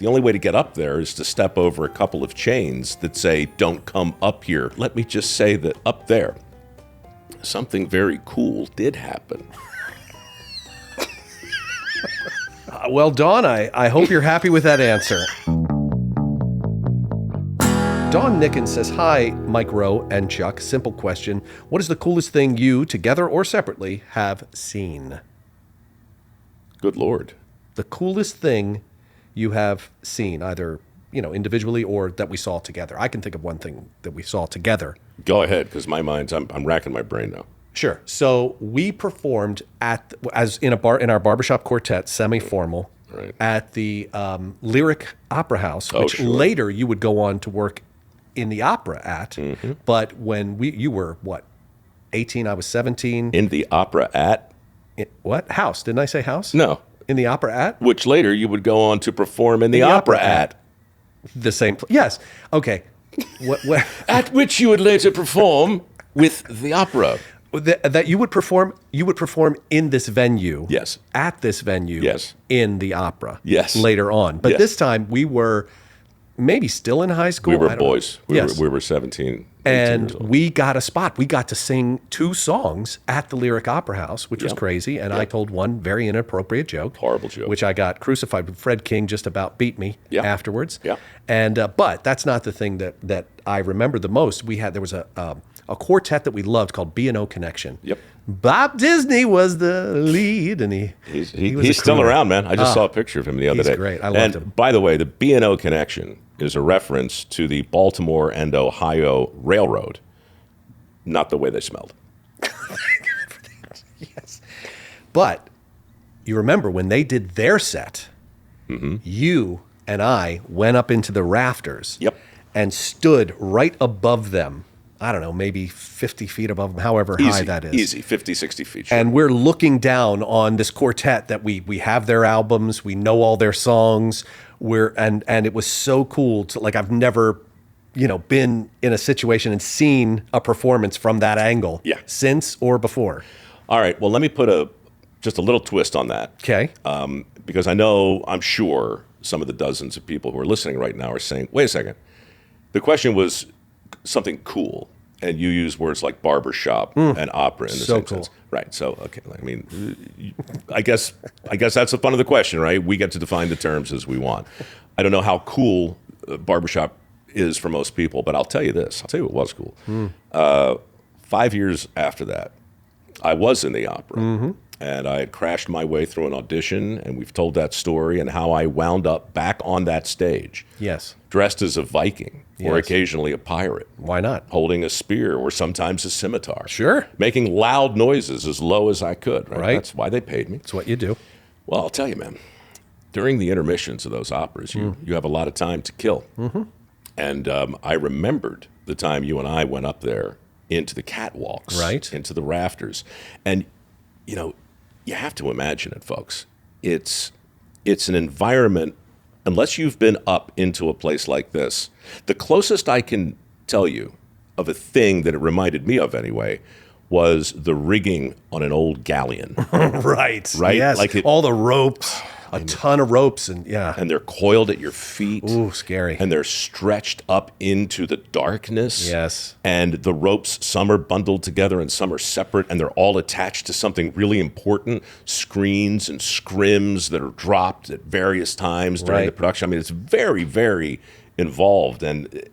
The only way to get up there is to step over a couple of chains that say, don't come up here. Let me just say that up there, something very cool did happen. Well, Dawn, I hope you're happy with that answer. Dawn Nickens says, hi, Mike Rowe and Chuck. Simple question. What is the coolest thing you, together or separately, have seen? Good Lord. The coolest thing you have seen, either, individually or that we saw together. I can think of one thing that we saw together. Go ahead, because I'm racking my brain now. Sure. So we performed in our barbershop quartet, semi-formal, right, at the Lyric Opera House, which sure, later you would go on to work in the opera at. Mm-hmm. But when you were, 18, I was 17. In the opera at? What? House. Didn't I say house? No. In the opera at? Which later you would go on to perform in the opera at. The same place. Yes. Okay. What? At which you would later perform with the opera. That you would perform in this venue. Yes. At this venue. Yes. In the opera. Yes. Later on. But this time we were maybe still in high school. We were boys. We were 17. And we got a spot. We got to sing 2 songs at the Lyric Opera House, which was crazy. And I told one very inappropriate joke. Horrible joke. Which I got crucified with. Fred King just about beat me afterwards. Yeah. And but that's not the thing that I remember the most. There was a quartet that we loved called B&O Connection. Yep. Bob Disney was the lead, and he's still around, man. I just saw a picture of him the other day. He's great. I loved him. By the way, the B&O Connection is a reference to the Baltimore and Ohio Railroad, not the way they smelled. Yes. But you remember when they did their set, you and I went up into the rafters and stood right above them. I don't know, maybe 50 feet above them, however high that is. Easy, 50, 60 feet. Sure. And we're looking down on this quartet that we have their albums, we know all their songs. And it was so cool to, I've never, been in a situation and seen a performance from that angle since or before. All right, well, let me put just a little twist on that. Okay. Because I'm sure some of the dozens of people who are listening right now are saying, wait a second, the question was something cool, and you use words like barbershop and opera in the same sense. Right. So, okay. I guess that's the fun of the question, right? We get to define the terms as we want. I don't know how cool barbershop is for most people, but I'll tell you this. I'll tell you what was cool. 5 years after that, I was in the opera, and I had crashed my way through an audition, and we've told that story and how I wound up back on that stage. Yes. Dressed as a Viking. Or occasionally a pirate. Why not? Holding a spear or sometimes a scimitar. Sure. Making loud noises as low as I could. Right? That's why they paid me. That's what you do. Well, I'll tell you, man. During the intermissions of those operas, you have a lot of time to kill. Mm-hmm. And I remembered the time you and I went up there into the catwalks. Right. Into the rafters. And, you have to imagine it, folks. It's an environment. Unless you've been up into a place like this, the closest I can tell you of a thing that it reminded me of anyway was the rigging on an old galleon. Right. Yes. All the ropes, a ton of ropes, and and they're coiled at your feet. Ooh, scary. And they're stretched up into the darkness. Yes. And the ropes, some are bundled together and some are separate, and they're all attached to something really important, screens and scrims that are dropped at various times during the production. I mean, it's very, very involved, and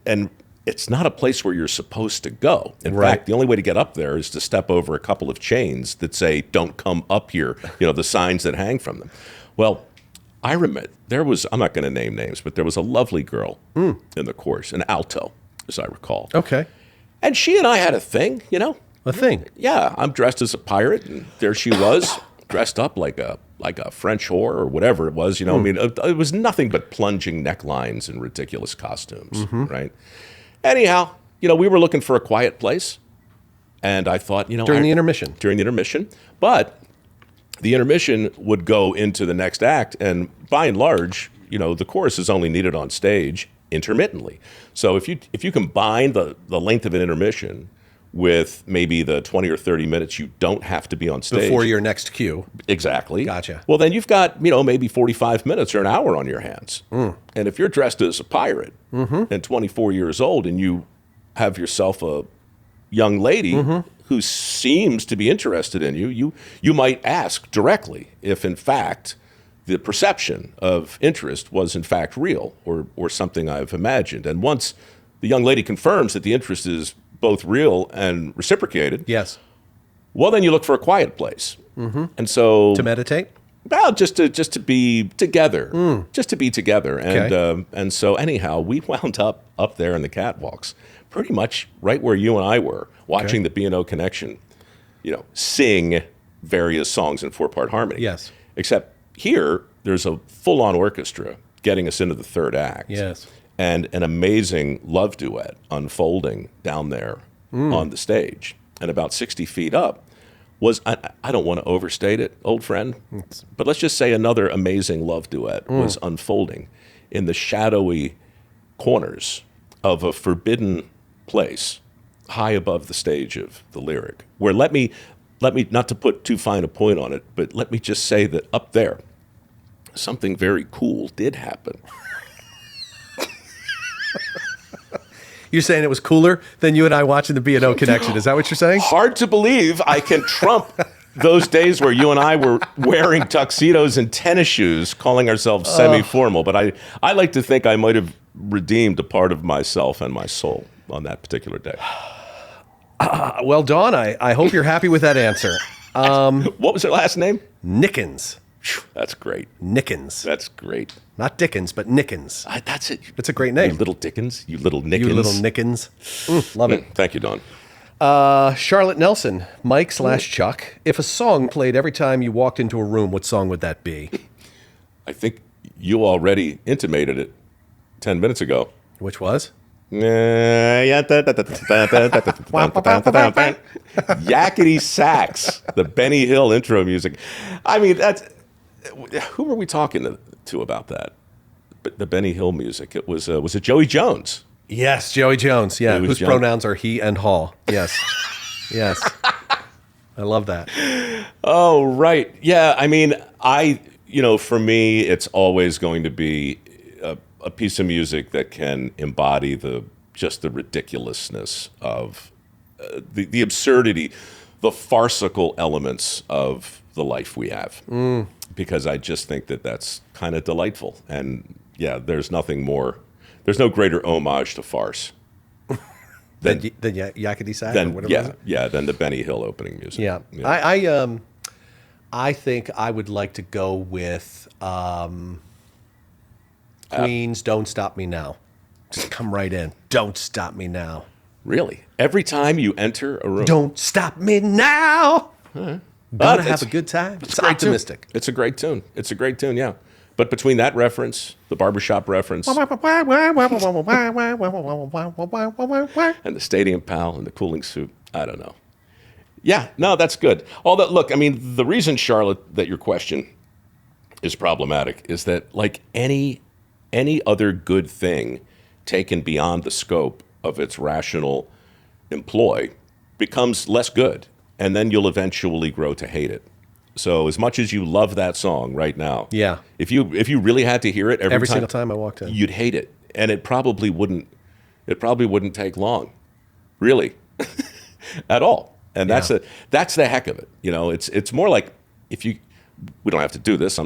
it's not a place where you're supposed to go. In fact, the only way to get up there is to step over a couple of chains that say, don't come up here, the signs that hang from them. Well, I remember I'm not going to name names, but there was a lovely girl in the chorus, an alto, as I recall. Okay. And she and I had a thing, A thing? Yeah, I'm dressed as a pirate, and there she was, dressed up like a French whore or whatever it was, I mean, it was nothing but plunging necklines and ridiculous costumes, right? Anyhow, we were looking for a quiet place, and I thought, During the intermission. But the intermission would go into the next act, and by and large, the chorus is only needed on stage intermittently. So if you combine the length of an intermission with maybe the 20 or 30 minutes you don't have to be on stage. Before your next cue. Exactly. Gotcha. Well, then you've got, maybe 45 minutes or an hour on your hands. And if you're dressed as a pirate and 24 years old and you have yourself a young lady who seems to be interested in you, you might ask directly if, in fact, the perception of interest was, in fact, real or something I've imagined. And once the young lady confirms that the interest is both real and reciprocated, Yes. well, then you look for a quiet place. And so To meditate? well, just to be together, just to be together, and Okay. and so anyhow, we wound up there in the catwalks, pretty much right where you and I were, watching the B&O Connection, sing various songs in 4-part harmony. Yes. Except here, there's a full-on orchestra getting us into the third act. Yes. And an amazing love duet unfolding down there on the stage, and about 60 feet up. I don't want to overstate it, old friend, but let's just say another amazing love duet was unfolding in the shadowy corners of a forbidden place high above the stage of the Lyric, where let me, not to put too fine a point on it, but let me just say that up there, something very cool did happen. You're saying it was cooler than you and I watching the B&O Connection. Is that what you're saying? Hard to believe I can trump those days where you and I were wearing tuxedos and tennis shoes, calling ourselves semi-formal. But I like to think I might have redeemed a part of myself and my soul on that particular day. Well, Dawn, I hope you're happy with that answer. What was her last name? Nickens. That's great. Nickens. That's great. Not Dickens, but Nickens. That's it. It's a great You name. little Dickens. You little Nickens. You little Nickens. Love it. Thank you, Don. Charlotte Nelson, Mike/Chuck. If a song played every time you walked into a room, what song would that be? I think you already intimated it 10 minutes ago. Which was? Yakety sax, the Benny Hill intro music. I mean, who were we talking to about that? But the Benny Hill music. It was it Joey Jones? Yes, Joey Jones. Yeah, Joey whose Jones. pronouns are he and haw. Yes. Yes. I love that. Oh, right. Yeah. I mean, for me, it's always going to be a piece of music that can embody just the ridiculousness of the absurdity, the farcical elements of the life we have. Because I just think that that's kind of delightful. And yeah, there's no greater homage to farce than Yakety Sax or whatever it is? Than the Benny Hill opening music. Yeah. I think I would like to go with Queen's "Don't Stop Me Now." Just come right in. Don't stop me now. Really? Every time you enter a room? Don't stop me now. Gonna have a good time. It's optimistic. It's a great tune. It's a great tune, yeah. But between that reference, the barbershop reference, and the stadium pal and the cooling suit, I don't know. Yeah, no, that's good. Although, look, I mean, the reason, Charlotte, that your question is problematic is that, like any other good thing taken beyond the scope of its rational employ becomes less good, and then you'll eventually grow to hate it. So as much as you love that song right now, Yeah. if you really had to hear it every Single time I walked in. you'd hate it, and it probably wouldn't take long, really, at all. And that's the heck of it. It's more like we don't have to do this.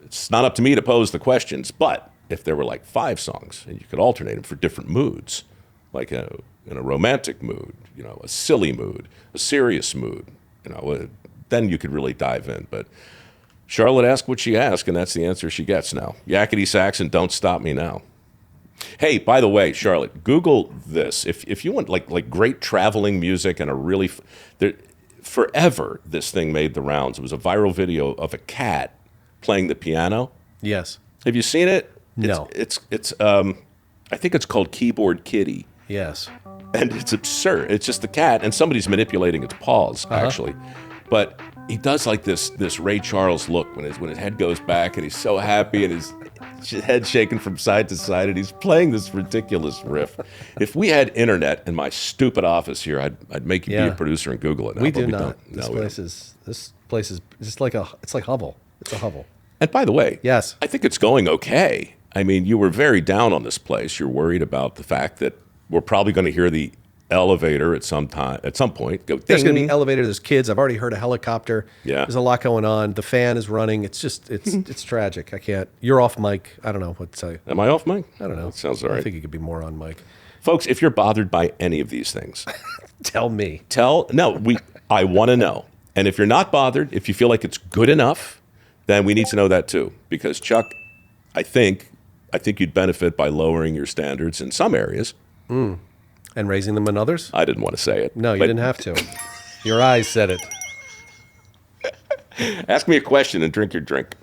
It's not up to me to pose the questions, but if there were like 5 songs and you could alternate them for different moods, like in a romantic mood, a silly mood, a serious mood, then you could really dive in. But Charlotte asked what she asked, and that's the answer she gets now. Yakety sax and Don't Stop Me Now. Hey, by the way, Charlotte, Google this. If you want like great traveling music and a really forever this thing made the rounds. It was a viral video of a cat playing the piano. Yes. Have you seen it? No. It's I think it's called Keyboard Kitty. Yes. And it's absurd. It's just the cat, and somebody's manipulating its paws, actually. But he does like this Ray Charles look when his head goes back and he's so happy and his head shaking from side to side and he's playing this ridiculous riff. If we had internet in my stupid office here, I'd make you be a producer and Google it. Now, We but do we not. don't. This No, we place don't. is it's like Hubble. It's a hovel. And by the way, Yes. I think it's going okay. I mean, you were very down on this place. You're worried about the fact that we're probably going to hear the elevator at some point go ding. There's going to be elevator. There's kids. I've already heard a helicopter. Yeah. There's a lot going on. The fan is running. It's just it's tragic. I can't. You're off mic. I don't know what to tell you. Am I off mic? I don't know. That sounds all I right. think you could be more on mic. Folks, if you're bothered by any of these things, Tell me. I want to know. And if you're not bothered, if you feel like it's good enough, then we need to know that too. Because Chuck, I think you'd benefit by lowering your standards in some areas. And raising them in others? I didn't want to say it. No, you but didn't have to. Your eyes said it. Ask me a question and drink your drink.